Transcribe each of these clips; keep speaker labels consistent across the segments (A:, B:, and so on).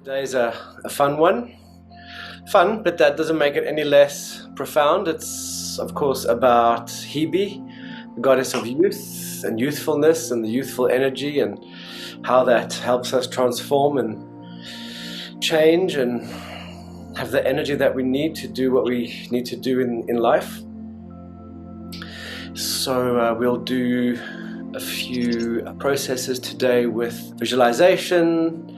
A: Today's a fun one. Fun, but that doesn't make it any less profound. It's, of course, about Hebe, the goddess of youth and youthfulness and the youthful energy, and how that helps us transform and change and have the energy that we need to do what we need to do in life. So we'll do a few processes today with visualization,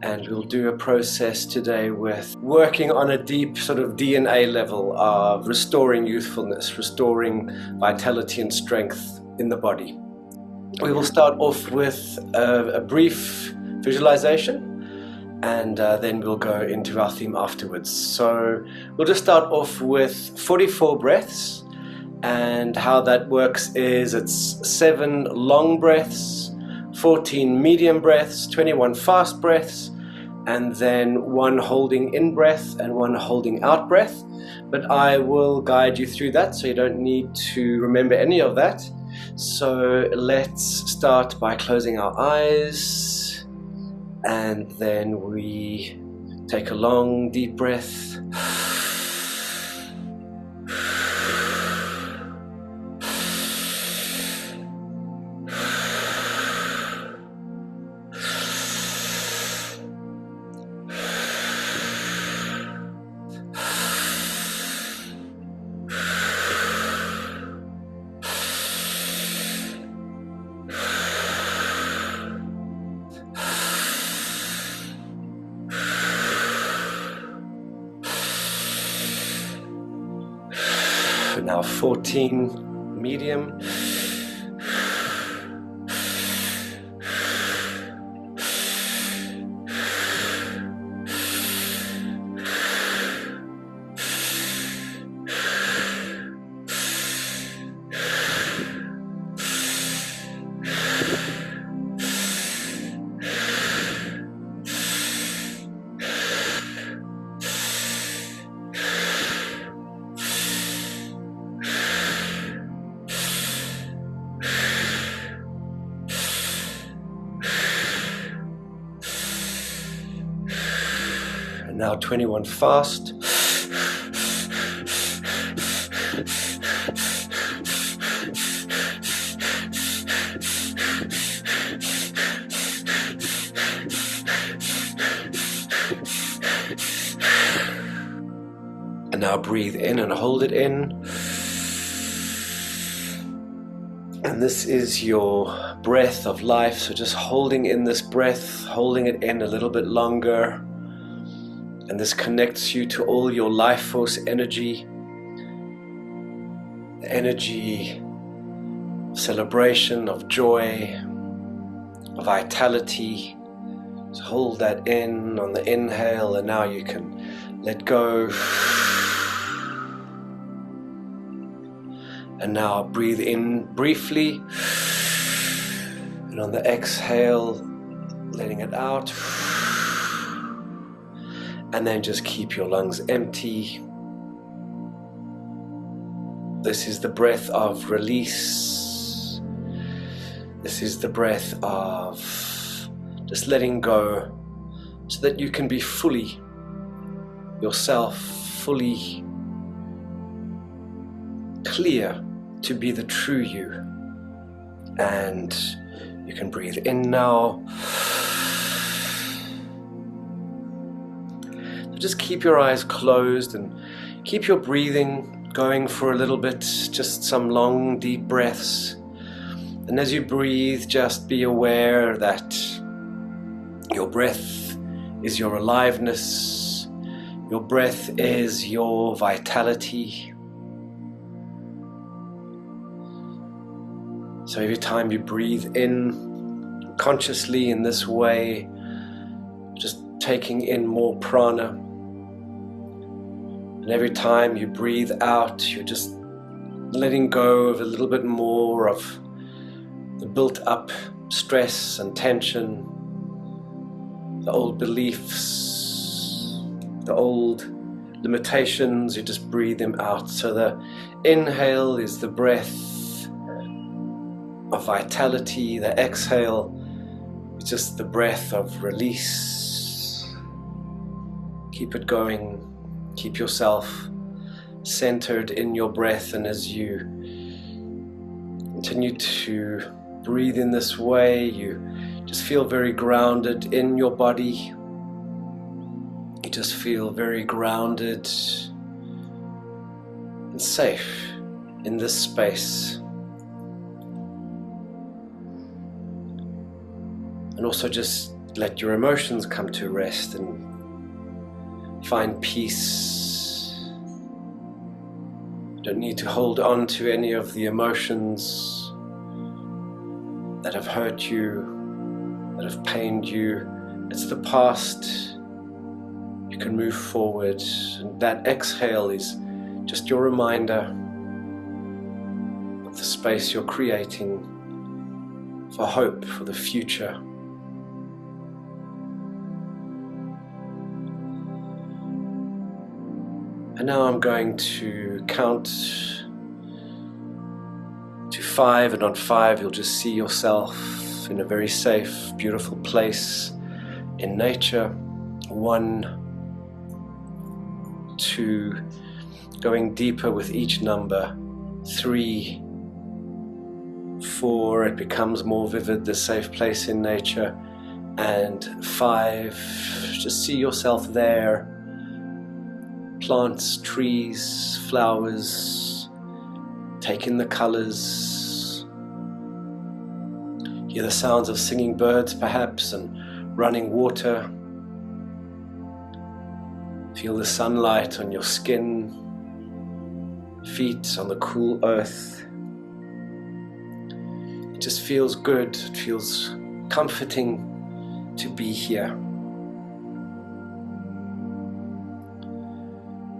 A: and we'll do a process today with working on a deep sort of DNA level of restoring youthfulness, restoring vitality and strength in the body. We will start off with a brief visualization, and then we'll go into our theme afterwards. So we'll just start off with 44 breaths, and how that works is it's 7 long breaths, 14 medium breaths, 21 fast breaths, and then 1 holding in breath and 1 holding out breath. But I will guide you through that, so you don't need to remember any of that. So let's start by closing our eyes, and then we take a long deep breath. Now 14 medium. Now 21 fast. And now breathe in and hold it in. And this is your breath of life, so just holding in this breath, holding it in a little bit longer. And this connects you to all your life force energy, the energy of celebration, of joy, of vitality. So hold that in on the inhale, and now you can let go. And now breathe in briefly, and on the exhale, letting it out. And then just keep your lungs empty. This is the breath of release. This is the breath of just letting go, so that you can be fully yourself, fully clear to be the true you. And you can breathe in now. Just keep your eyes closed and keep your breathing going for a little bit, just some long deep breaths. And as you breathe, just be aware that your breath is your aliveness, your breath is your vitality. So every time you breathe in consciously in this way, just taking in more prana. And every time you breathe out, you're just letting go of a little bit more of the built up stress and tension, the old beliefs, the old limitations. You just breathe them out. So the inhale is the breath of vitality, the exhale is just the breath of release. Keep it going. Keep yourself centered in your breath, and as you continue to breathe in this way, you just feel very grounded in your body. You just feel very grounded and safe in this space. And also just let your emotions come to rest and find peace. You don't need to hold on to any of the emotions that have hurt you, that have pained you. It's the past. You can move forward, and that exhale is just your reminder of the space you're creating for hope for the future. And now I'm going to count to 5, and on 5 you'll just see yourself in a very safe, beautiful place in nature. 1, 2, going deeper with each number. 3, 4, it becomes more vivid, the safe place in nature. And 5, just see yourself there. Plants, trees, flowers, take in the colors. Hear the sounds of singing birds perhaps, and running water. Feel the sunlight on your skin, feet on the cool earth. It just feels good, it feels comforting to be here.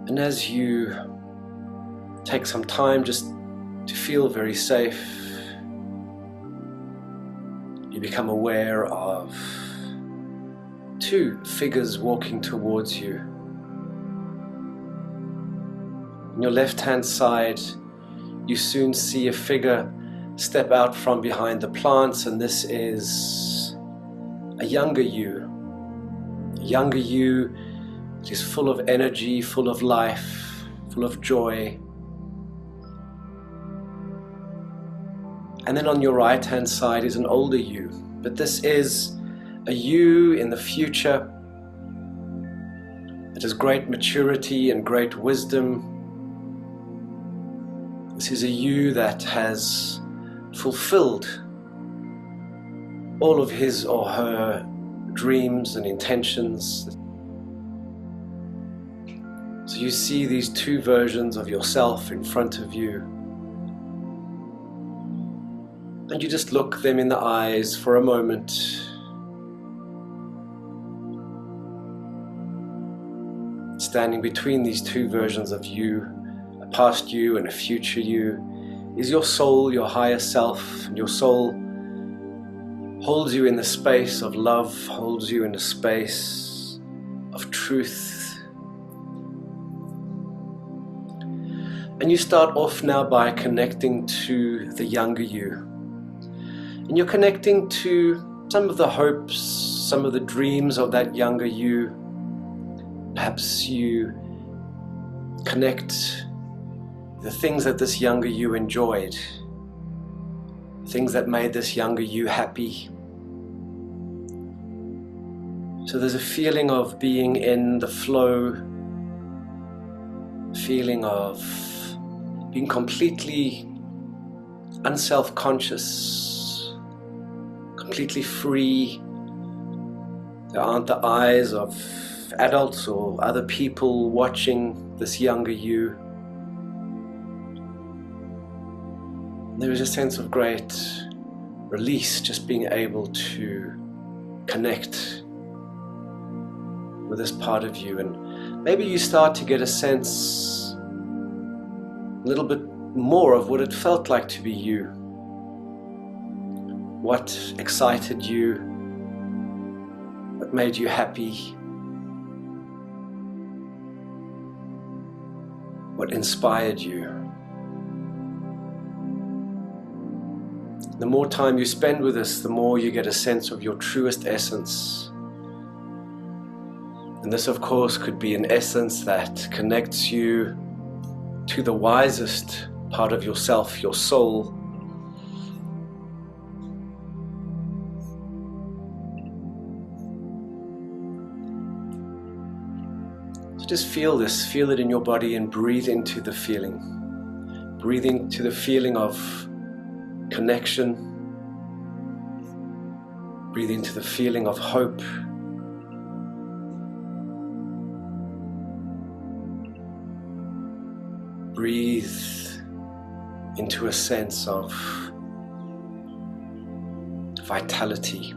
A: And as you take some time just to feel very safe, you become aware of 2 figures walking towards you. On your left-hand side, you soon see a figure step out from behind the plants, and this is a younger you. A younger you that is full of energy, full of life, full of joy. And then on your right-hand side is an older you, but this is a you in the future that has great maturity and great wisdom. This is a you that has fulfilled all of his or her dreams and intentions. So you see these 2 versions of yourself in front of you, and you just look them in the eyes for a moment. Standing between these 2 versions of you, a past you and a future you, is your soul, your higher self. And your soul holds you in the space of love, holds you in the space of truth. And you start off now by connecting to the younger you. And you're connecting to some of the hopes, some of the dreams of that younger you. Perhaps you connect the things that this younger you enjoyed, things that made this younger you happy. So there's a feeling of being in the flow, feeling of being completely unself-conscious, completely free. There aren't the eyes of adults or other people watching this younger you. There is a sense of great release, just being able to connect with this part of you. And maybe you start to get a sense a little bit more of what it felt like to be you. What excited you, what made you happy, what inspired you. The more time you spend with this, the more you get a sense of your truest essence. And this, of course, could be an essence that connects you to the wisest part of yourself, your soul. So just feel this, feel it in your body, and breathe into the feeling. Breathe into the feeling of connection. Breathe into the feeling of hope. Breathe into a sense of vitality.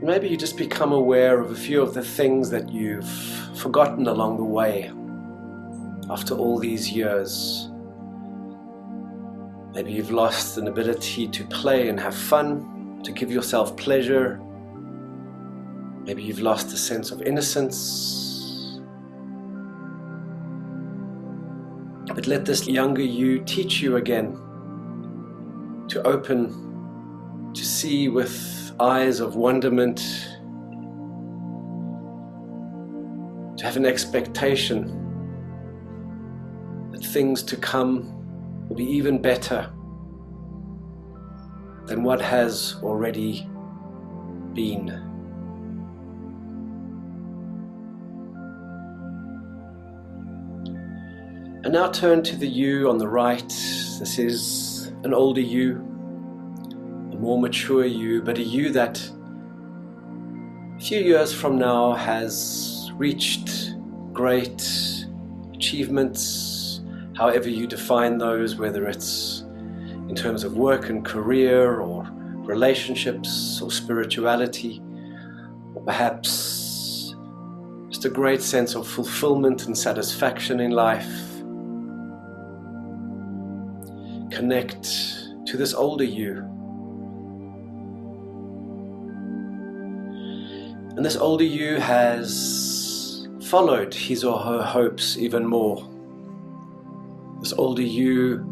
A: Maybe you just become aware of a few of the things that you've forgotten along the way after all these years. Maybe you've lost an ability to play and have fun, to give yourself pleasure. Maybe you've lost a sense of innocence. But let this younger you teach you again to open, to see with eyes of wonderment, to have an expectation that things to come will be even better than what has already been. And now turn to the you on the right. This is an older you, a more mature you, but a you that a few years from now has reached great achievements, however you define those, whether it's in terms of work and career, or relationships, or spirituality, or perhaps just a great sense of fulfillment and satisfaction in life. Connect to this older you. And this older you has followed his or her hopes even more. This older you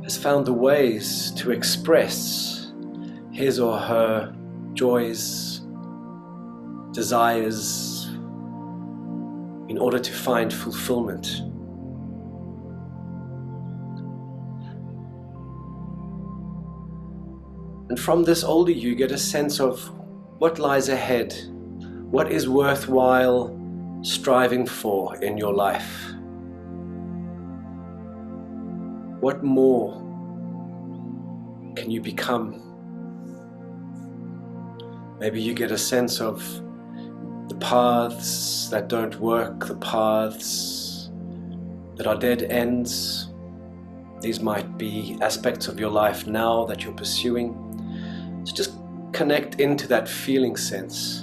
A: has found the ways to express his or her joys, desires, in order to find fulfillment. And from this older you get a sense of what lies ahead, what is worthwhile striving for in your life. What more can you become? Maybe you get a sense of the paths that don't work, the paths that are dead ends. These might be aspects of your life now that you're pursuing. So just connect into that feeling sense.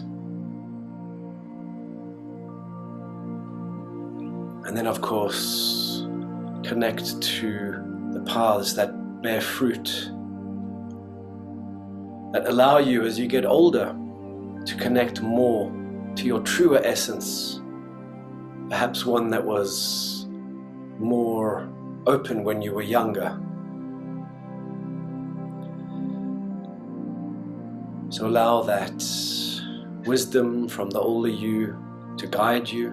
A: And then, of course, connect to the paths that bear fruit, that allow you, as you get older, to connect more to your truer essence, perhaps one that was more open when you were younger. So allow that wisdom from the older you to guide you.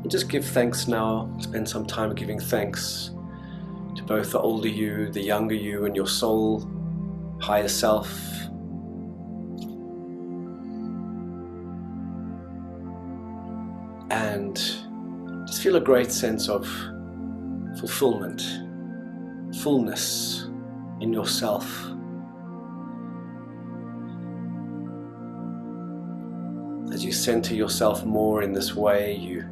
A: And just give thanks now. Spend some time giving thanks to both the older you, the younger you, and your soul, higher self. And just feel a great sense of fulfillment, fullness in yourself. As you center yourself more in this way, you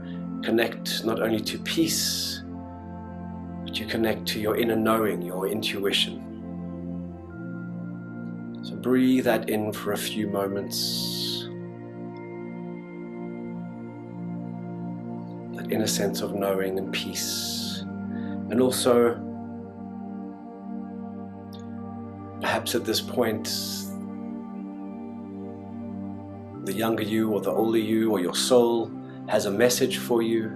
A: connect not only to peace, but you connect to your inner knowing, your intuition. So breathe that in for a few moments. That inner sense of knowing and peace. And also, perhaps at this point, the younger you or the older you or your soul has a message for you,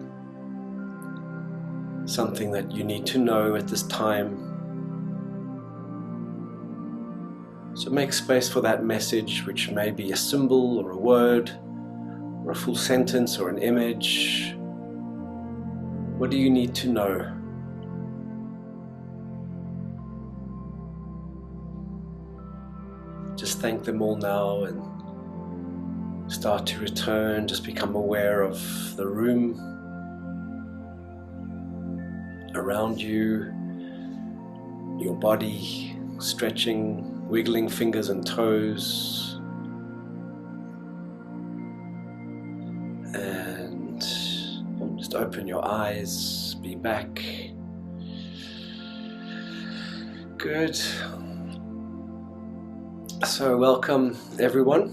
A: something that you need to know at this time. So make space for that message, which may be a symbol or a word or a full sentence or an image. What do you need to know? Just thank them all now and start to return. Just become aware of the room around you, your body stretching, wiggling fingers and toes, and just open your eyes, be back. Good. So welcome everyone.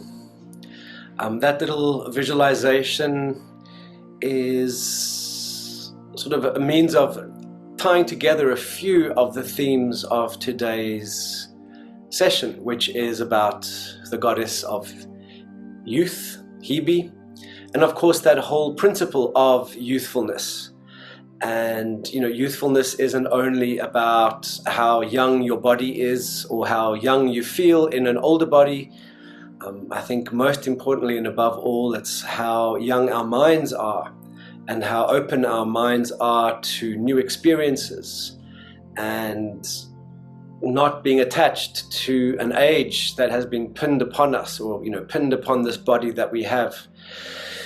A: That little visualization is sort of a means of tying together a few of the themes of today's session, which is about the goddess of youth, Hebe, and of course that whole principle of youthfulness. And youthfulness isn't only about how young your body is or how young you feel in an older body. I think most importantly and above all, it's how young our minds are and how open our minds are to new experiences and not being attached to an age that has been pinned upon us, or pinned upon this body that we have.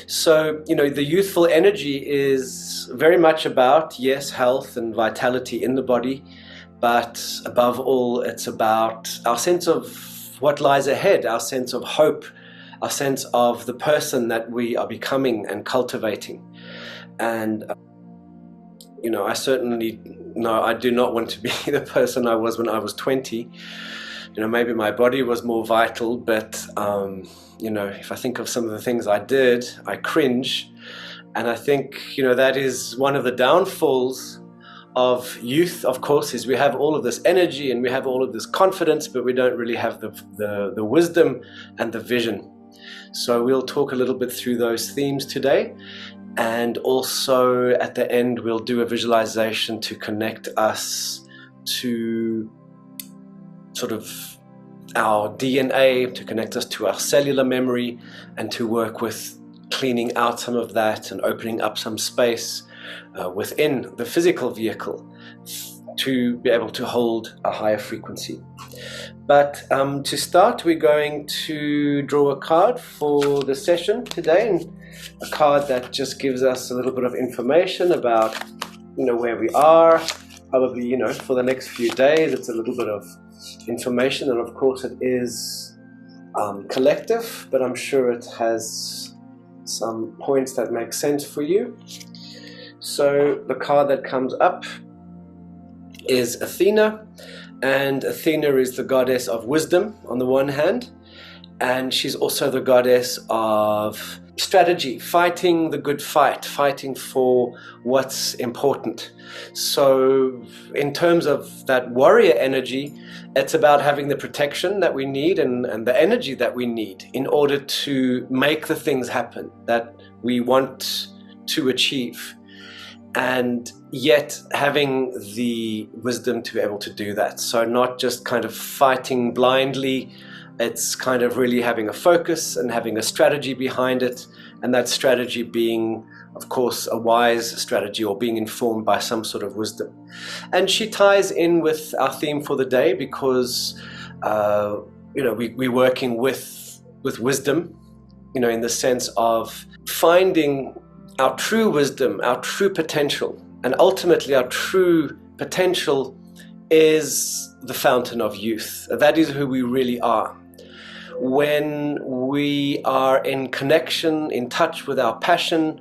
A: So the youthful energy is very much about, yes, health and vitality in the body, but above all it's about our sense of what lies ahead, our sense of hope, our sense of the person that we are becoming and cultivating. And I certainly know I do not want to be the person I was when I was 20. Maybe my body was more vital, but if I think of some of the things I did, I cringe. And I think that is one of the downfalls of youth, of course, is we have all of this energy and we have all of this confidence, but we don't really have the wisdom and the vision. So we'll talk a little bit through those themes today. And also at the end, we'll do a visualization to connect us to sort of our DNA, to connect us to our cellular memory, and to work with cleaning out some of that and opening up some space within the physical vehicle to be able to hold a higher frequency. But to start, we're going to draw a card for the session today, and a card that just gives us a little bit of information about where we are. Probably for the next few days it's a little bit of information, and of course it is collective, but I'm sure it has some points that make sense for you. So the card that comes up is Athena, and Athena is the goddess of wisdom on the one hand, and she's also the goddess of strategy, fighting the good fight, fighting for what's important. So in terms of that warrior energy, it's about having the protection that we need and the energy that we need in order to make the things happen that we want to achieve, and yet having the wisdom to be able to do that. So not just kind of fighting blindly, it's kind of really having a focus and having a strategy behind it, and that strategy being, of course, a wise strategy or being informed by some sort of wisdom. And she ties in with our theme for the day because, we're working with wisdom, in the sense of finding our true wisdom, our true potential, and ultimately our true potential is the fountain of youth. That is who we really are. When we are in connection, in touch with our passion,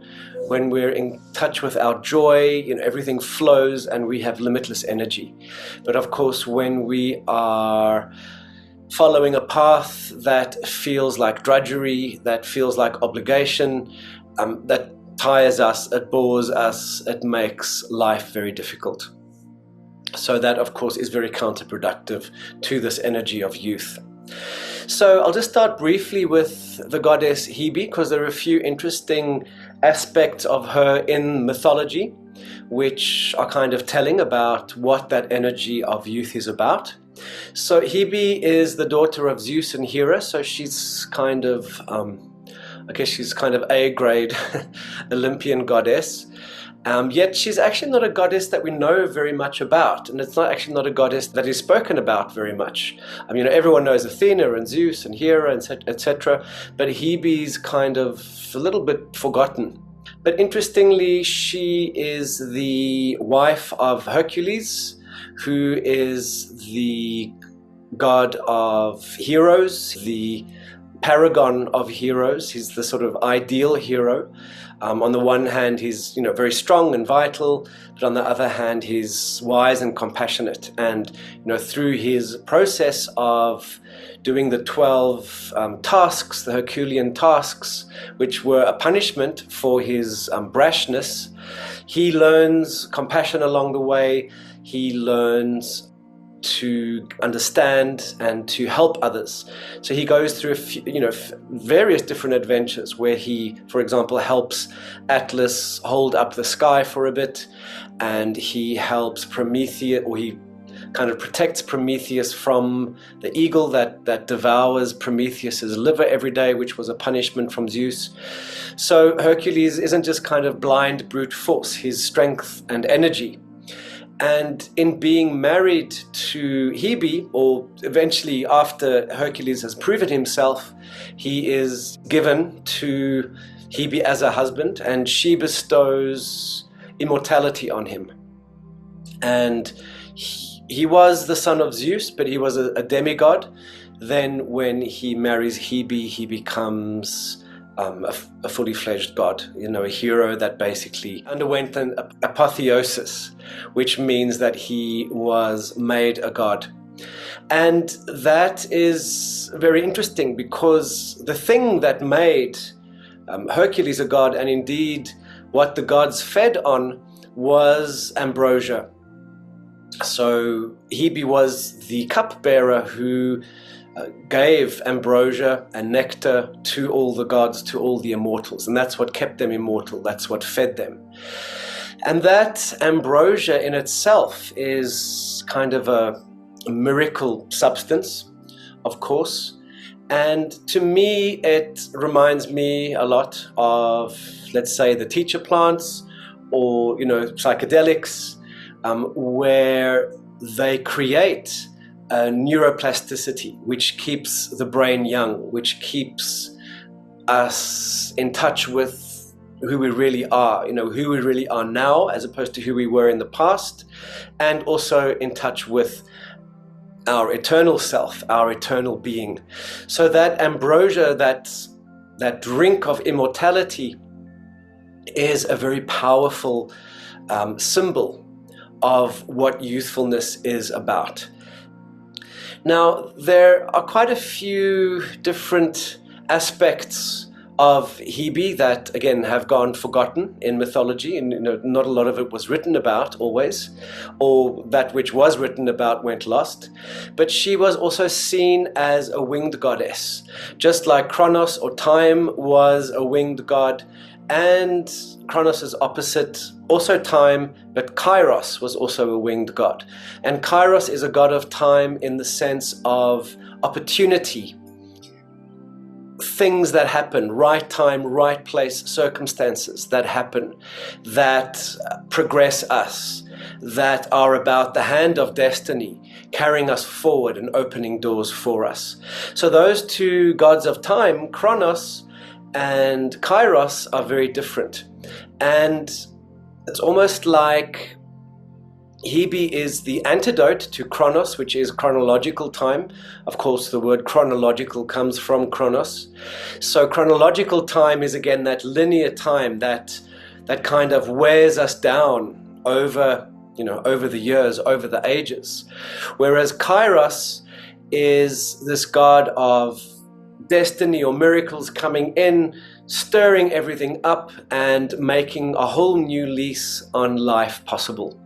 A: when we're in touch with our joy, everything flows and we have limitless energy. But of course, when we are following a path that feels like drudgery, that feels like obligation, that tires us, it bores us, it makes life very difficult. So that, of course, is very counterproductive to this energy of youth. So I'll just start briefly with the goddess Hebe, because there are a few interesting aspects of her in mythology which are kind of telling about what that energy of youth is about. So Hebe is the daughter of Zeus and Hera, so she's kind of, I guess she's kind of A-grade Olympian goddess. Yet she's actually not a goddess that we know very much about, and it's actually not a goddess that is spoken about very much. Everyone knows Athena and Zeus and Hera, etc., but Hebe's kind of a little bit forgotten. But interestingly, she is the wife of Hercules, who is the god of heroes, the paragon of heroes. He's the sort of ideal hero. On the one hand, he's very strong and vital, but on the other hand, he's wise and compassionate. And through his process of doing the 12 tasks, the Herculean tasks, which were a punishment for his brashness, he learns compassion along the way. He learns to understand and to help others. So he goes through various different adventures where he, for example, helps Atlas hold up the sky for a bit, and he helps Prometheus, or he kind of protects Prometheus from the eagle that devours Prometheus's liver every day, which was a punishment from Zeus. So Hercules isn't just kind of blind brute force, his strength and energy. And in being married to Hebe, or eventually after Hercules has proven himself, he is given to Hebe as a husband, and she bestows immortality on him. And he was the son of Zeus, but he was a demigod. Then when he marries Hebe, he becomes a fully fledged god, a hero that basically underwent an apotheosis, which means that he was made a god. And that is very interesting, because the thing that made Hercules a god, and indeed what the gods fed on, was ambrosia. So Hebe was the cupbearer who gave ambrosia and nectar to all the gods, to all the immortals, and that's what kept them immortal, that's what fed them. And that ambrosia in itself is kind of a miracle substance, of course, and to me it reminds me a lot of, let's say, the teacher plants, or psychedelics, where they create neuroplasticity, which keeps the brain young, which keeps us in touch with who we really are, who we really are now as opposed to who we were in the past, and also in touch with our eternal self, our eternal being. So that ambrosia, that drink of immortality, is a very powerful symbol of what youthfulness is about. Now, there are quite a few different aspects of Hebe that, again, have gone forgotten in mythology, and not a lot of it was written about always, or that which was written about went lost. But she was also seen as a winged goddess, just like Kronos, or time, was a winged god, and Kronos' opposite, also time, but Kairos was also a winged god. And Kairos is a god of time in the sense of opportunity, things that happen, right time, right place, circumstances that happen, that progress us, that are about the hand of destiny, carrying us forward and opening doors for us. So those two gods of time, Kronos and Kairos, are very different. And it's almost like Hebe is the antidote to Kronos, which is chronological time. Of course, the word chronological comes from Kronos. So chronological time is, again, that linear time that kind of wears us down over the years, over the ages. Whereas Kairos is this god of destiny or miracles coming in, stirring everything up and making a whole new lease on life possible.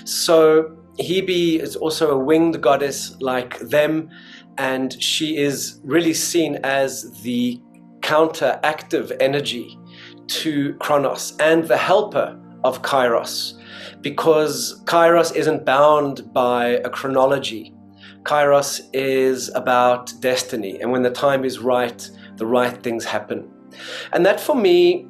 A: So Hebe is also a winged goddess like them, and she is really seen as the counteractive energy to Kronos and the helper of Kairos, because Kairos isn't bound by a chronology. Kairos is about destiny, and when the time is right, the right things happen. And that for me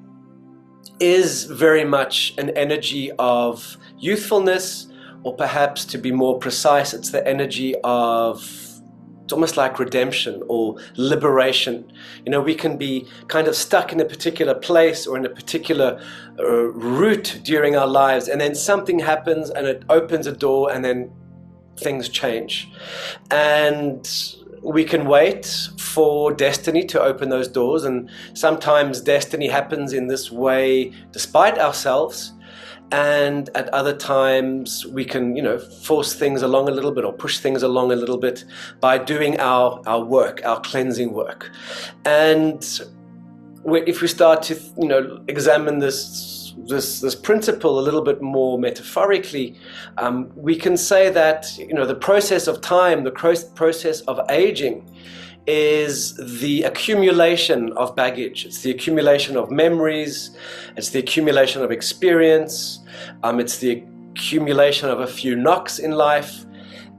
A: is very much an energy of youthfulness, or perhaps to be more precise, it's the energy of, it's almost like redemption or liberation. You know, we can be kind of stuck in a particular place or in a particular route during our lives, and then something happens and it opens a door, and then things change. And we can wait for destiny to open those doors, and sometimes destiny happens in this way despite ourselves. And at other times we can, you know, force things along a little bit or push things along a little bit by doing our work, our cleansing work. And if we start to, you know, examine this principle a little bit more metaphorically, we can say that, you know, the process of time, the process of aging, is the accumulation of baggage. It's the accumulation of memories, it's the accumulation of experience, it's the accumulation of a few knocks in life,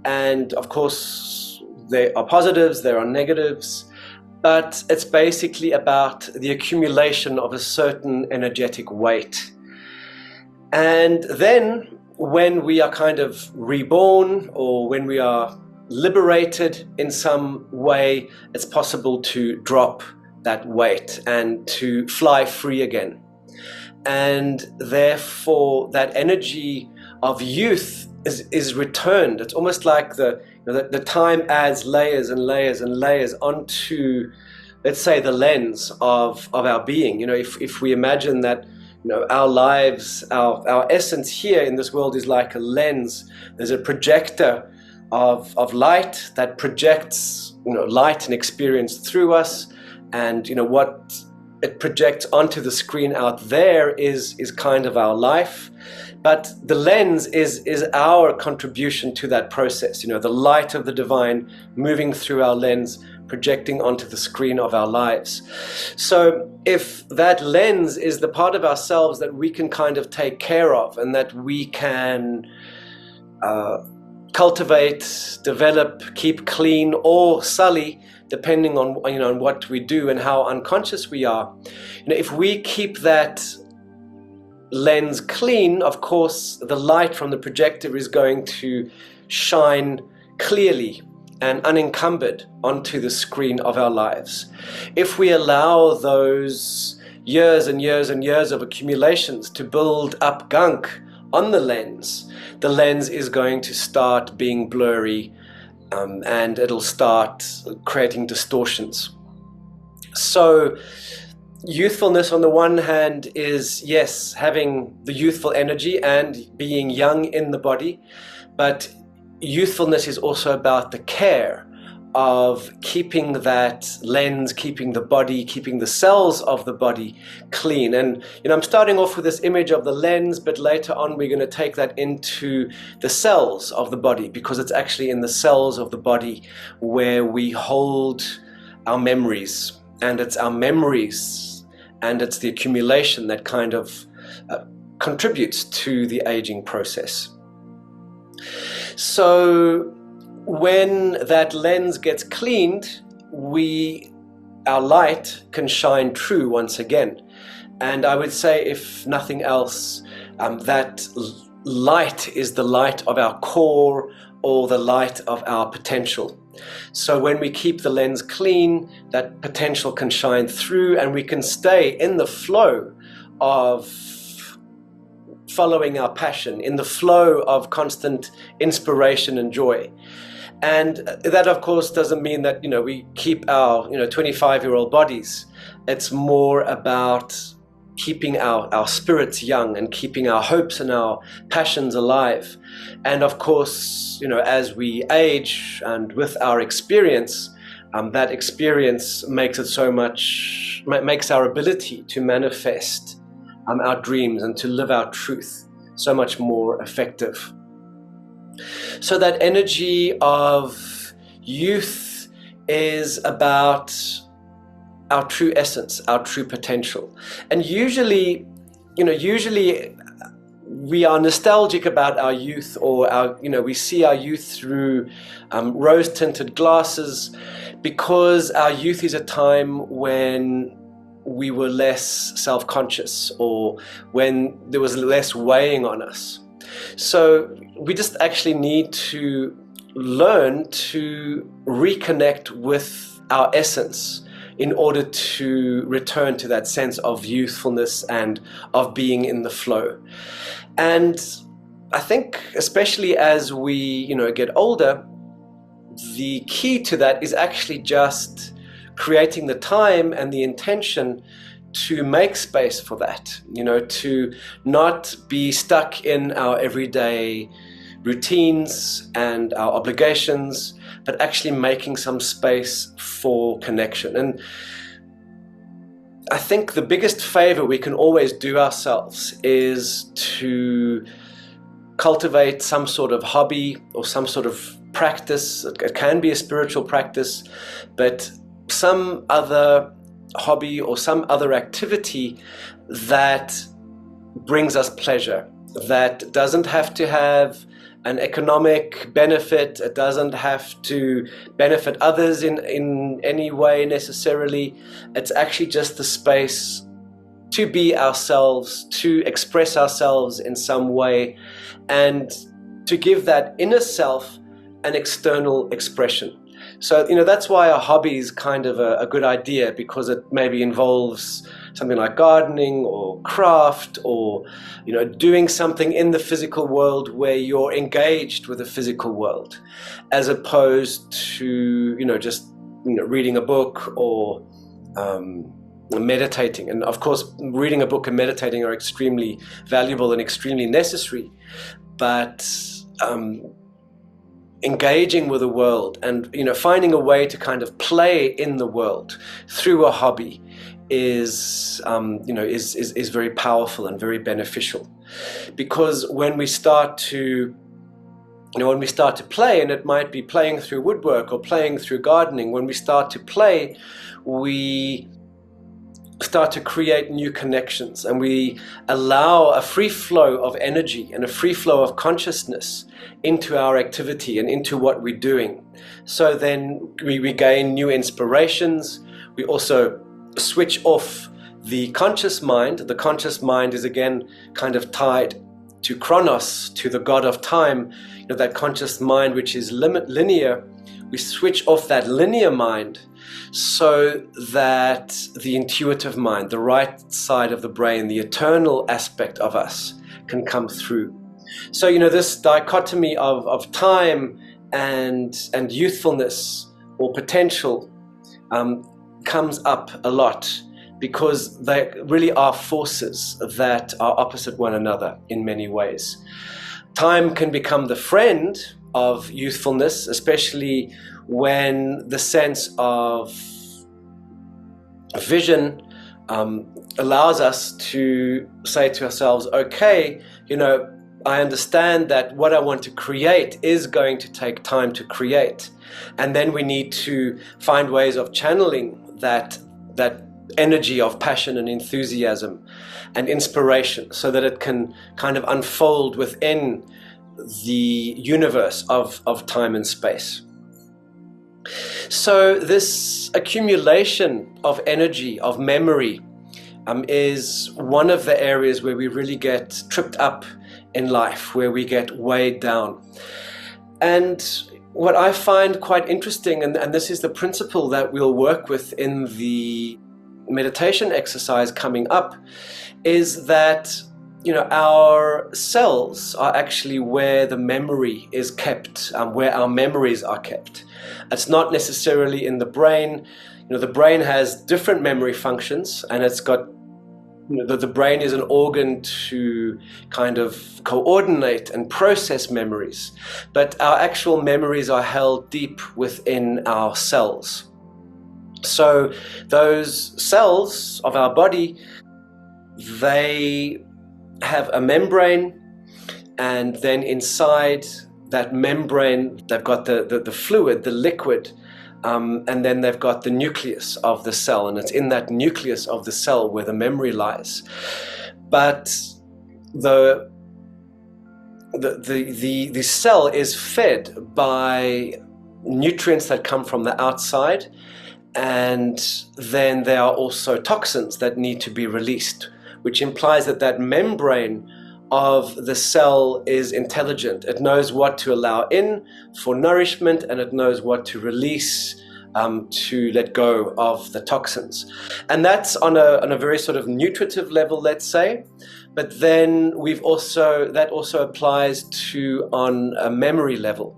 A: and of course there are positives, there are negatives, but it's basically about the accumulation of a certain energetic weight. And then when we are kind of reborn, or when we are liberated in some way, it's possible to drop that weight and to fly free again. And therefore that energy of youth is returned. It's almost like the time adds layers and layers and layers onto, let's say, the lens of our being. You know, if we imagine that, you know, our lives, our essence here in this world is like a lens. There's a projector of light that projects, you know, light and experience through us, and, you know, what it projects onto the screen out there is kind of our life, but the lens is our contribution to that process. You know, the light of the divine moving through our lens, projecting onto the screen of our lives. So if that lens is the part of ourselves that we can kind of take care of, and that we can cultivate, develop, keep clean, or sully, depending on, you know, on what we do and how unconscious we are. You know, if we keep that lens clean, of course the light from the projector is going to shine clearly and unencumbered onto the screen of our lives. If we allow those years and years and years of accumulations to build up gunk on the lens is going to start being blurry, and it'll start creating distortions. So youthfulness on the one hand is, yes, having the youthful energy and being young in the body, but youthfulness is also about the care of keeping that lens, keeping the body, keeping the cells of the body clean. And, you know, I'm starting off with this image of the lens, but later on we're going to take that into the cells of the body, because it's actually in the cells of the body where we hold our memories, and it's our memories and it's the accumulation that kind of contributes to the aging process. So when that lens gets cleaned, our light can shine true once again. And I would say, if nothing else, that light is the light of our core, or the light of our potential. So when we keep the lens clean, that potential can shine through, and we can stay in the flow of following our passion, in the flow of constant inspiration and joy. And that, of course, doesn't mean that, you know, we keep our, you know, 25-year-old bodies. It's more about keeping our spirits young and keeping our hopes and our passions alive. And of course, you know, as we age and with our experience, that experience makes our ability to manifest our dreams and to live our truth so much more effective. So that energy of youth is about our true essence, our true potential. And usually we are nostalgic about our youth, or we see our youth through rose-tinted glasses, because our youth is a time when we were less self-conscious, or when there was less weighing on us. So we just actually need to learn to reconnect with our essence in order to return to that sense of youthfulness and of being in the flow. And I think especially as we get older, the key to that is actually just creating the time and the intention to make space for that, to not be stuck in our everyday routines and our obligations, but actually making some space for connection. And I think the biggest favor we can always do ourselves is to cultivate some sort of hobby or some sort of practice. It can be a spiritual practice, but some other hobby or some other activity that brings us pleasure, that doesn't have to have an economic benefit. It doesn't have to benefit others in any way necessarily. It's actually just the space to be ourselves, to express ourselves in some way, and to give that inner self an external expression. So, that's why a hobby is kind of a good idea, because it maybe involves something like gardening or craft, or, doing something in the physical world where you're engaged with the physical world, as opposed to, just, reading a book or meditating. And of course, reading a book and meditating are extremely valuable and extremely necessary, but engaging with the world and finding a way to kind of play in the world through a hobby is very powerful and very beneficial. Because when we start to play, and it might be playing through woodwork or playing through gardening, when we start to play, we start to create new connections, and we allow a free flow of energy and a free flow of consciousness into our activity and into what we're doing. So then we gain new inspirations. We also switch off the conscious mind. The conscious mind is again kind of tied to Chronos, to the god of time, that conscious mind which is linear. We switch off that linear mind so that the intuitive mind, the right side of the brain, the eternal aspect of us, can come through. So, this dichotomy of time and youthfulness or potential comes up a lot, because they really are forces that are opposite one another in many ways. Time can become the friend of youthfulness, especially when the sense of vision allows us to say to ourselves, okay, I understand that what I want to create is going to take time to create. And then we need to find ways of channeling that energy of passion and enthusiasm and inspiration, so that it can kind of unfold within the universe of time and space. So this accumulation of energy, of memory, is one of the areas where we really get tripped up in life, where we get weighed down. And what I find quite interesting, and this is the principle that we'll work with in the meditation exercise coming up, is that our cells are actually where the memory is kept, where our memories are kept. It's not necessarily in the brain. The brain has different memory functions, and it's got, the brain is an organ to kind of coordinate and process memories. But our actual memories are held deep within our cells. So those cells of our body, they have a membrane, and then inside that membrane they've got the fluid, the liquid, and then they've got the nucleus of the cell, and it's in that nucleus of the cell where the memory lies. But the the cell is fed by nutrients that come from the outside, and then there are also toxins that need to be released, which implies that that membrane of the cell is intelligent. It knows what to allow in for nourishment, and it knows what to release to let go of the toxins. And that's on a very sort of nutritive level, let's say. But then that also applies to on a memory level.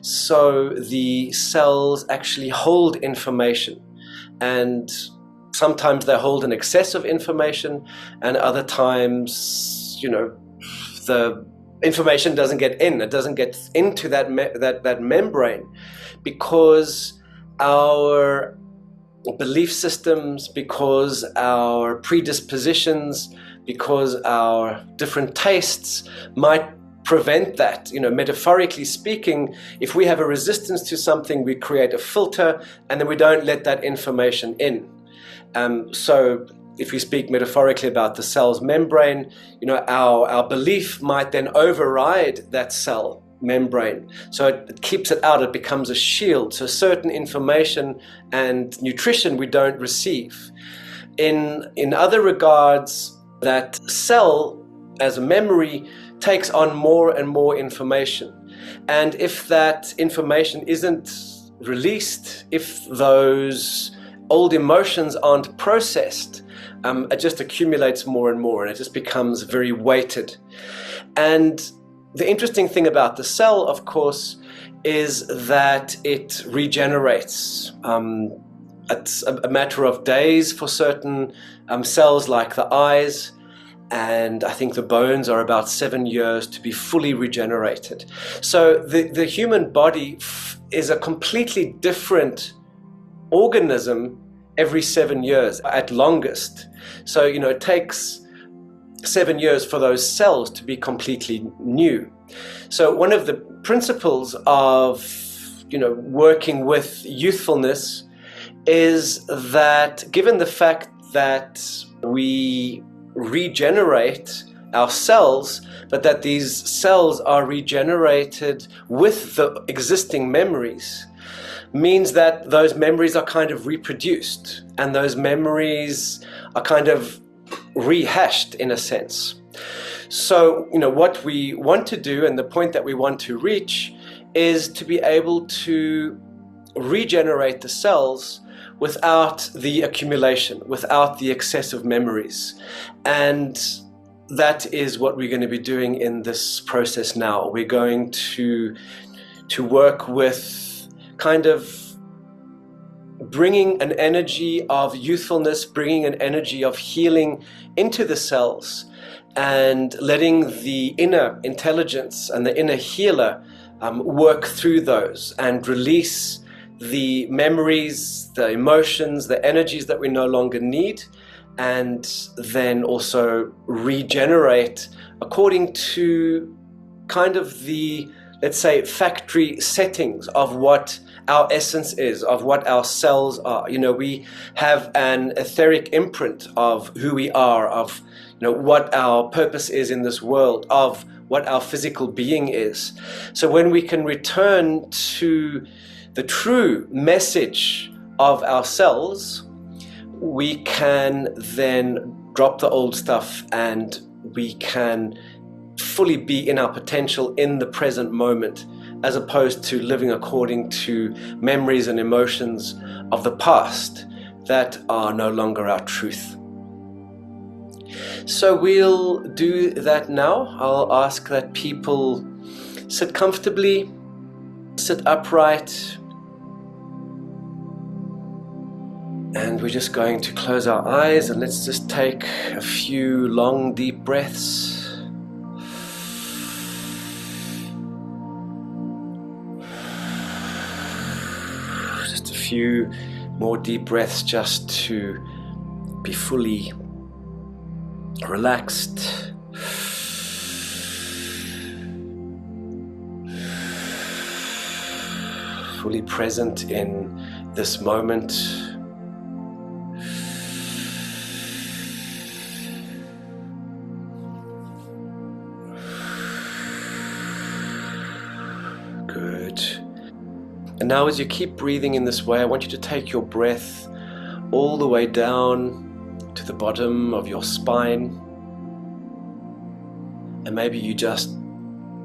A: So the cells actually hold information, and sometimes they hold an excess of information, and other times, the information doesn't get in. It doesn't get into that membrane, because our belief systems, because our predispositions, because our different tastes might prevent that. Metaphorically speaking, if we have a resistance to something, we create a filter, and then we don't let that information in. So if we speak metaphorically about the cell's membrane, our belief might then override that cell membrane. So it keeps it out, it becomes a shield. So certain information and nutrition we don't receive. In other regards, that cell as a memory takes on more and more information. And if that information isn't released, if those old emotions aren't processed, it just accumulates more and more, and it just becomes very weighted. And the interesting thing about the cell, of course, is that it regenerates. It's a matter of days for certain cells, like the eyes, and I think the bones are about 7 years to be fully regenerated. So the human body is a completely different organism every 7 years at longest. So it takes 7 years for those cells to be completely new. So one of the principles of working with youthfulness is that, given the fact that we regenerate our cells, but that these cells are regenerated with the existing memories, means that those memories are kind of reproduced, and those memories are kind of rehashed in a sense. So, what we want to do, and the point that we want to reach, is to be able to regenerate the cells without the accumulation, without the excessive memories. And that is what we're going to be doing in this process now. We're going to work with kind of bringing an energy of youthfulness, bringing an energy of healing into the cells, and letting the inner intelligence and the inner healer work through those and release the memories, the emotions, the energies that we no longer need, and then also regenerate according to kind of the, let's say, factory settings of what our essence is, of what our cells are. We have an etheric imprint of who we are, of what our purpose is in this world, of what our physical being is. So when we can return to the true message of ourselves, we can then drop the old stuff, and we can fully be in our potential in the present moment, as opposed to living according to memories and emotions of the past that are no longer our truth. So we'll do that now. I'll ask that people sit comfortably, sit upright, and we're just going to close our eyes, and let's just take a few long, deep breaths. Just a few more deep breaths just to be fully relaxed. Fully present in this moment. And now as you keep breathing in this way, I want you to take your breath all the way down to the bottom of your spine. And maybe you just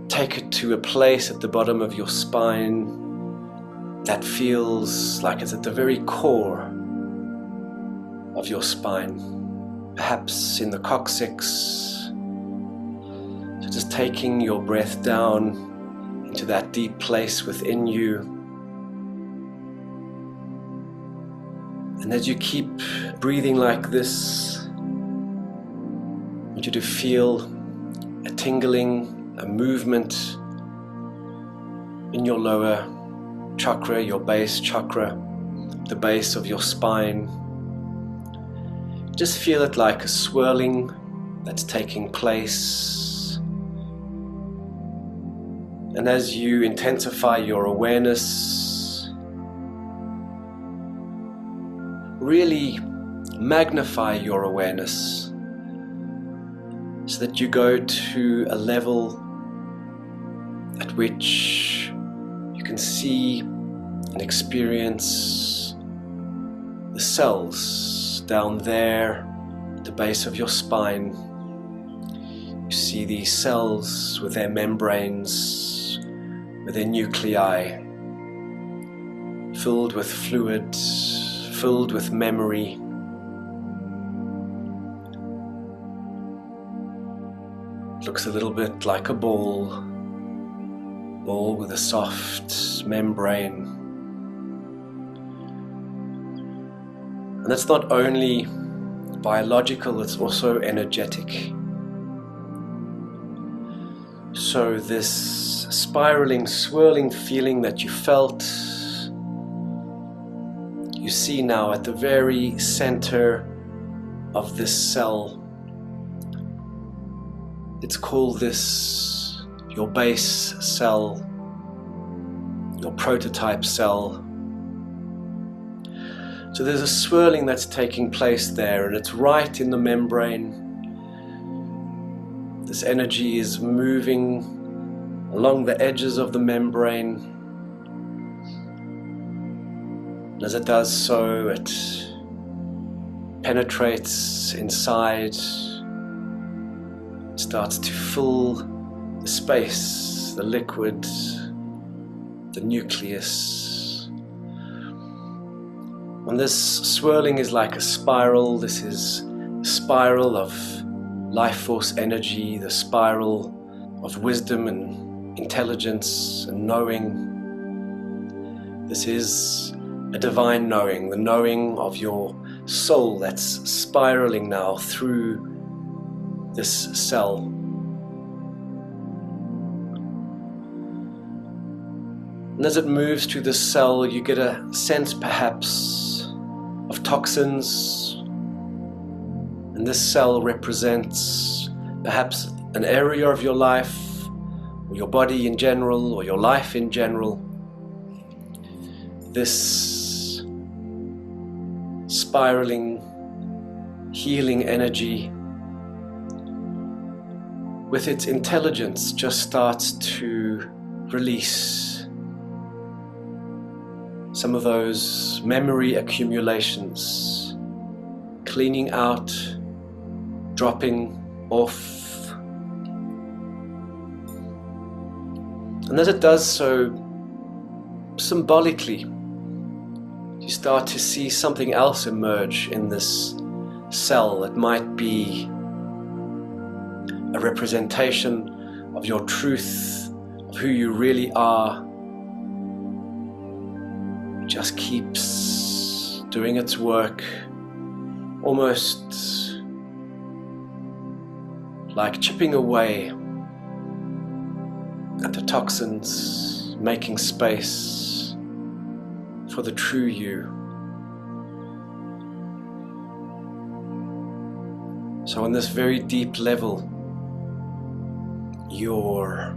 A: take it to a place at the bottom of your spine that feels like it's at the very core of your spine, perhaps in the coccyx. So just taking your breath down into that deep place within you. And as you keep breathing like this, I want you to feel a tingling, a movement in your lower chakra, your base chakra, the base of your spine. Just feel it like a swirling that's taking place. And as you intensify your awareness, really magnify your awareness so that you go to a level at which you can see and experience the cells down there at the base of your spine. You see these cells with their membranes, with their nuclei, filled with fluid, filled with memory. It looks a little bit like a ball with a soft membrane. And that's not only biological, it's also energetic. So this spiraling, swirling feeling that you felt, you see now at the very center of this cell. Let's call this your base cell, your prototype cell. So there's a swirling that's taking place there, and it's right in the membrane. This energy is moving along the edges of the membrane. And as it does so, it penetrates inside. It starts to fill the space, the liquid, the nucleus. And this swirling is like a spiral. This is a spiral of life force energy, the spiral of wisdom and intelligence and knowing. This is a divine knowing, the knowing of your soul that's spiraling now through this cell. And as it moves through the cell, you get a sense perhaps of toxins. And this cell represents perhaps an area of your life, or your body in general, or your life in general. This spiraling, healing energy, with its intelligence, just starts to release some of those memory accumulations, cleaning out, dropping off. And as it does so, symbolically, you start to see something else emerge in this cell. It might be a representation of your truth, of who you really are. It just keeps doing its work, almost like chipping away at the toxins, making space for the true you. So on this very deep level, you're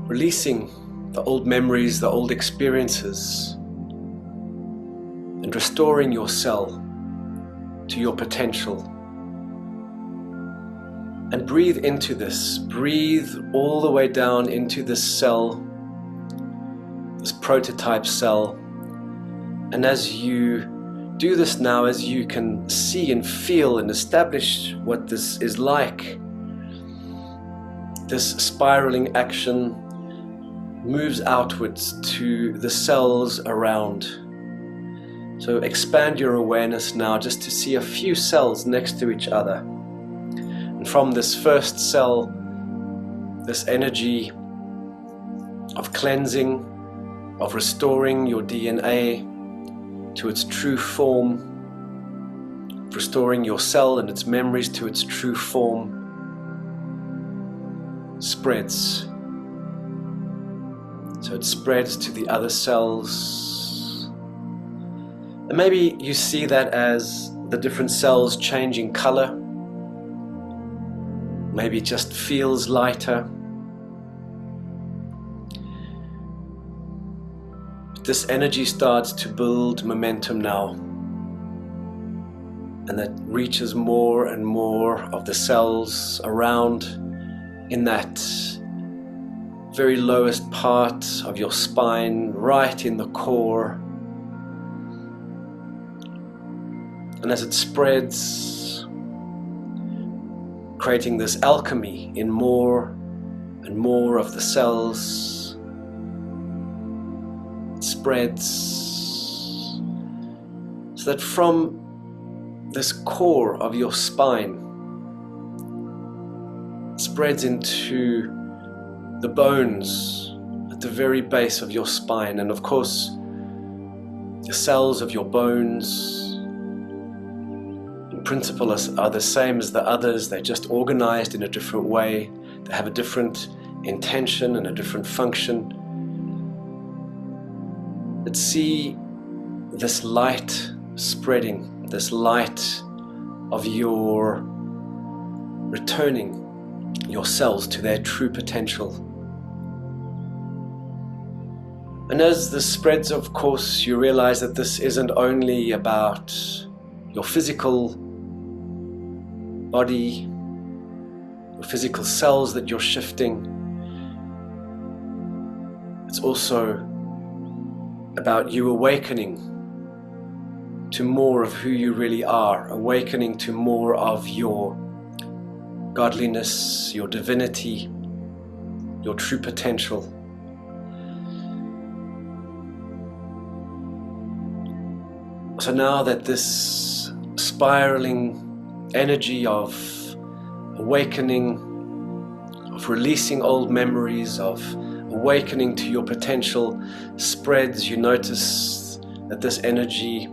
A: releasing the old memories, the old experiences, and restoring your cell to your potential. And breathe into this. Breathe all the way down into this cell. prototype cell. And as you do this now, as you can see and feel and establish what this is like, this spiraling action moves outwards to the cells around. So expand your awareness now just to see a few cells next to each other. And from this first cell, this energy of cleansing, of restoring your DNA to its true form, restoring your cell and its memories to its true form, spreads. So it spreads to the other cells. And maybe you see that as the different cells changing color. Maybe it just feels lighter. This energy starts to build momentum now, and that reaches more and more of the cells around in that very lowest part of your spine, right in the core. And as it spreads, creating this alchemy in more and more of the cells, spreads, so that from this core of your spine spreads into the bones at the very base of your spine. And of course, the cells of your bones in principle are the same as the others. They're just organized in a different way. They have a different intention and a different function. Let's see this light spreading, this light of your returning your cells to their true potential. And as this spreads, of course, you realize that this isn't only about your physical body, your physical cells that you're shifting. It's also about you awakening to more of who you really are, awakening to more of your godliness, your divinity, your true potential. So now that this spiraling energy of awakening, of releasing old memories, of awakening to your potential spreads, you notice that this energy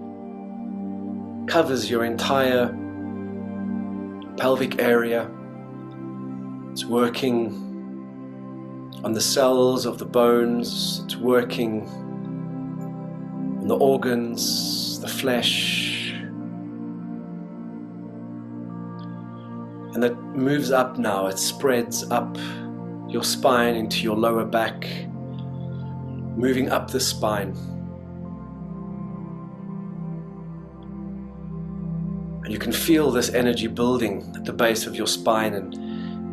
A: covers your entire pelvic area. It's working on the cells of the bones, it's working on the organs, the flesh, and that moves up now. It spreads up your spine into your lower back, moving up the spine. And you can feel this energy building at the base of your spine, and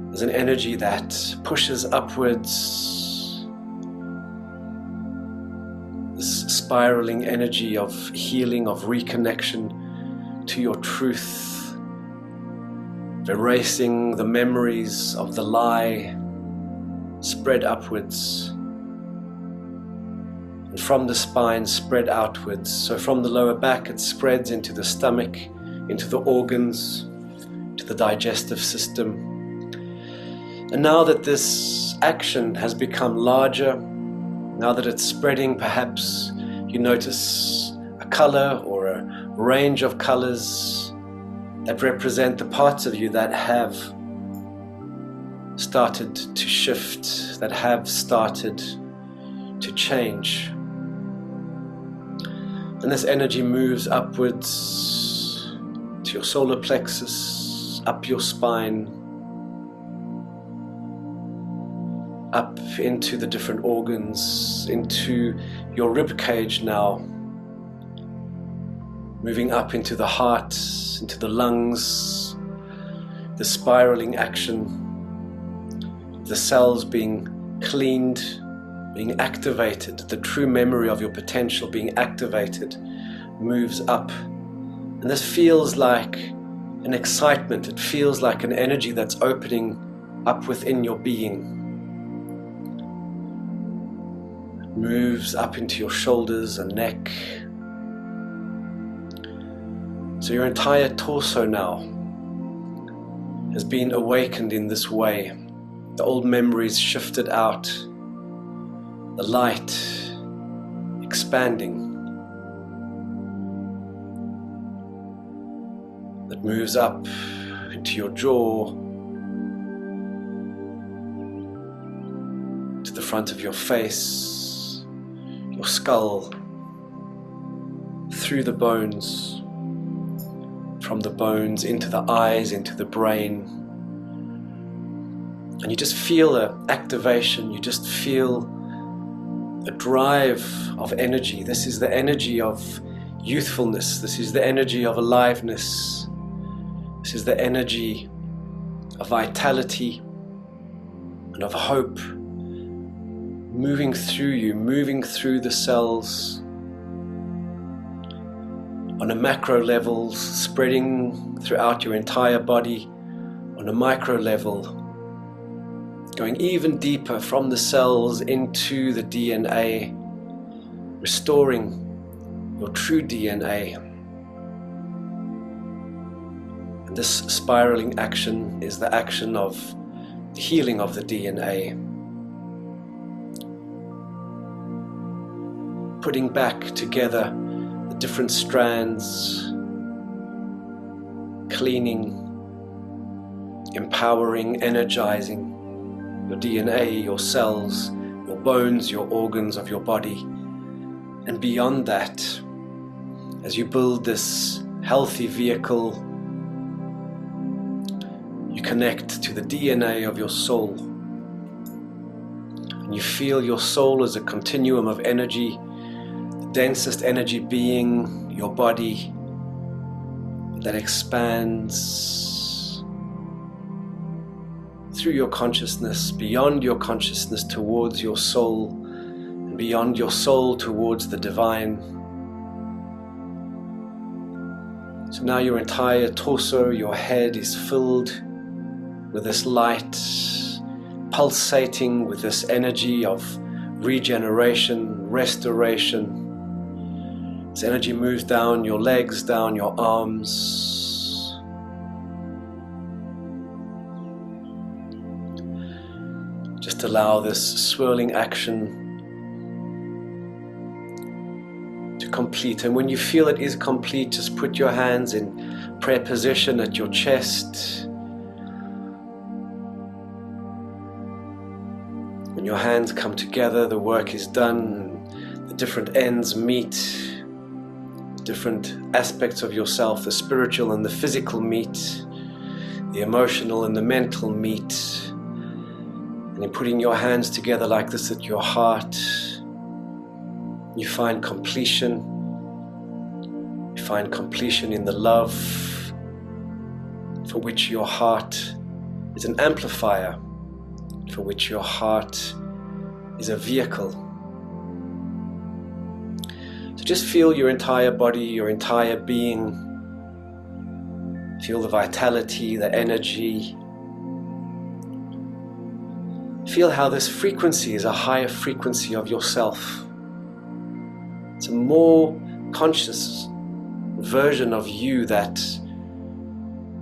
A: there's an energy that pushes upwards, this spiraling energy of healing, of reconnection to your truth, erasing the memories of the lie, spread upwards, and from the spine spread outwards. So from the lower back it spreads into the stomach, into the organs, to the digestive system. And now that this action has become larger, now that it's spreading, perhaps you notice a color or a range of colors that represent the parts of you that have started to shift, that have started to change. And this energy moves upwards to your solar plexus, up your spine, up into the different organs, into your rib cage now, moving up into the heart, into the lungs, the spiraling action, the cells being cleaned, being activated, the true memory of your potential being activated, moves up. And this feels like an excitement, it feels like an energy that's opening up within your being. It moves up into your shoulders and neck. So your entire torso now has been awakened in this way. The old memories shifted out, the light expanding. That moves up into your jaw, to the front of your face, your skull, through the bones, from the bones into the eyes, into the brain. And you just feel an activation, you just feel a drive of energy. This is the energy of youthfulness, this is the energy of aliveness, this is the energy of vitality and of hope, moving through you, moving through the cells on a macro level, spreading throughout your entire body, on a micro level, going even deeper from the cells into the DNA, restoring your true DNA. And this spiraling action is the action of the healing of the DNA. Putting back together the different strands, cleaning, empowering, energizing your DNA, your cells, your bones, your organs of your body. And beyond that, as you build this healthy vehicle, you connect to the DNA of your soul. And you feel your soul as a continuum of energy, the densest energy being your body that expands through your consciousness, beyond your consciousness towards your soul, and beyond your soul towards the divine. So now your entire torso, your head is filled with this light, pulsating with this energy of regeneration, restoration. This energy moves down your legs, down your arms. Just allow this swirling action to complete. And when you feel it is complete, just put your hands in prayer position at your chest. When your hands come together, the work is done. The different ends meet. Different aspects of yourself, the spiritual and the physical meet, the emotional and the mental meet. And in putting your hands together like this at your heart, you find completion. You find completion in the love for which your heart is an amplifier, for which your heart is a vehicle. So just feel your entire body, your entire being. Feel the vitality, the energy. Feel how this frequency is a higher frequency of yourself. It's a more conscious version of you that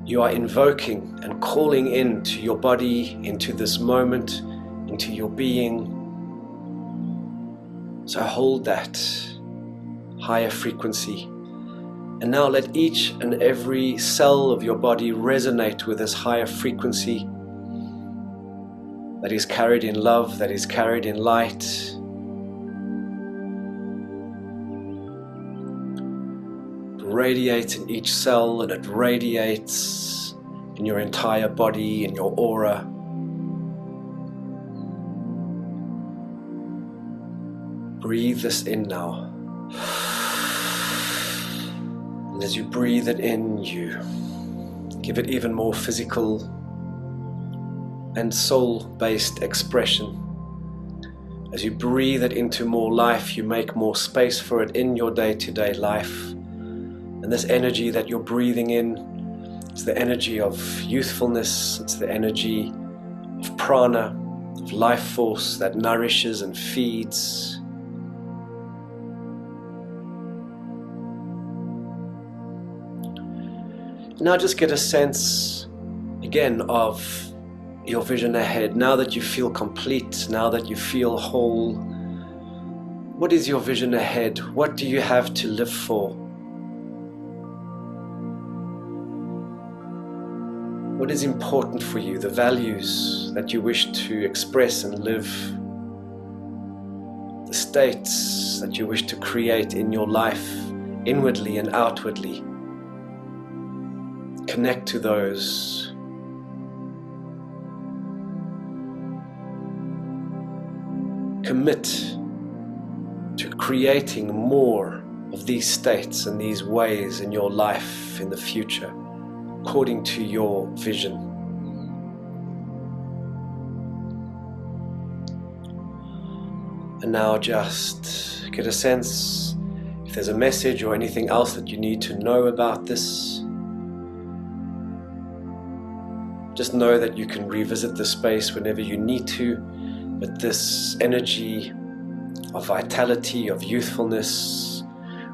A: you are invoking and calling into your body, into this moment, into your being. So hold that higher frequency. And now let each and every cell of your body resonate with this higher frequency that is carried in love, that is carried in light. It radiates in each cell, and it radiates in your entire body, in your aura. Breathe this in now. And as you breathe it in, you give it even more physical and soul-based expression. As you breathe it into more life, you make more space for it in your day-to-day life. And this energy that you're breathing in, it's the energy of youthfulness, it's the energy of prana, of life force that nourishes and feeds. Now just get a sense again of your vision ahead. Now that you feel complete, now that you feel whole, what is your vision ahead? What do you have to live for? What is important for you? The values that you wish to express and live, the states that you wish to create in your life, inwardly and outwardly. Connect to those. Commit to creating more of these states and these ways in your life in the future, according to your vision. And now just get a sense if there's a message or anything else that you need to know about this. Just know that you can revisit the space whenever you need to, but this energy of vitality, of youthfulness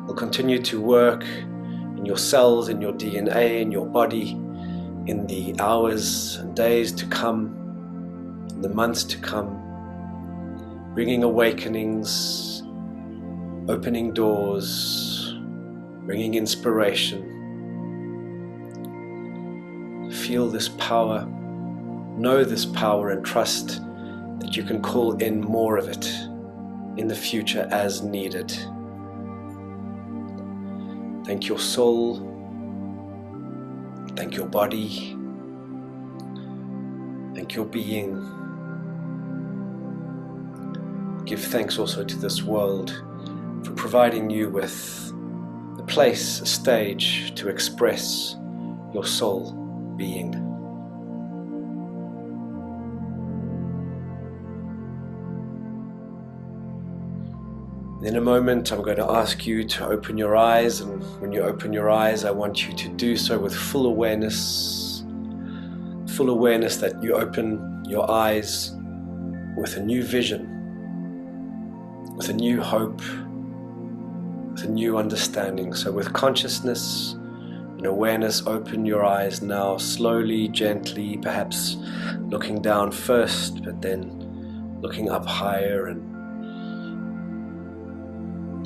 A: will continue to work in your cells, in your DNA, in your body, in the hours and days to come, in the months to come, bringing awakenings, opening doors, bringing inspiration. Feel this power, know this power, and trust that you can call in more of it in the future as needed. Thank your soul, thank your body, thank your being. Give thanks also to this world for providing you with a place, a stage to express your soul being. In a moment, I'm going to ask you to open your eyes, and when you open your eyes, I want you to do so with full awareness that you open your eyes with a new vision, with a new hope, with a new understanding. So with consciousness and awareness, open your eyes now, slowly, gently, perhaps looking down first, but then looking up higher, and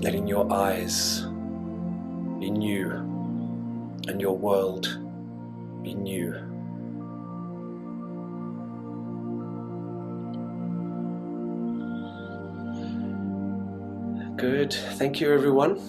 A: letting your eyes be new and your world be new. Good. Thank you, everyone.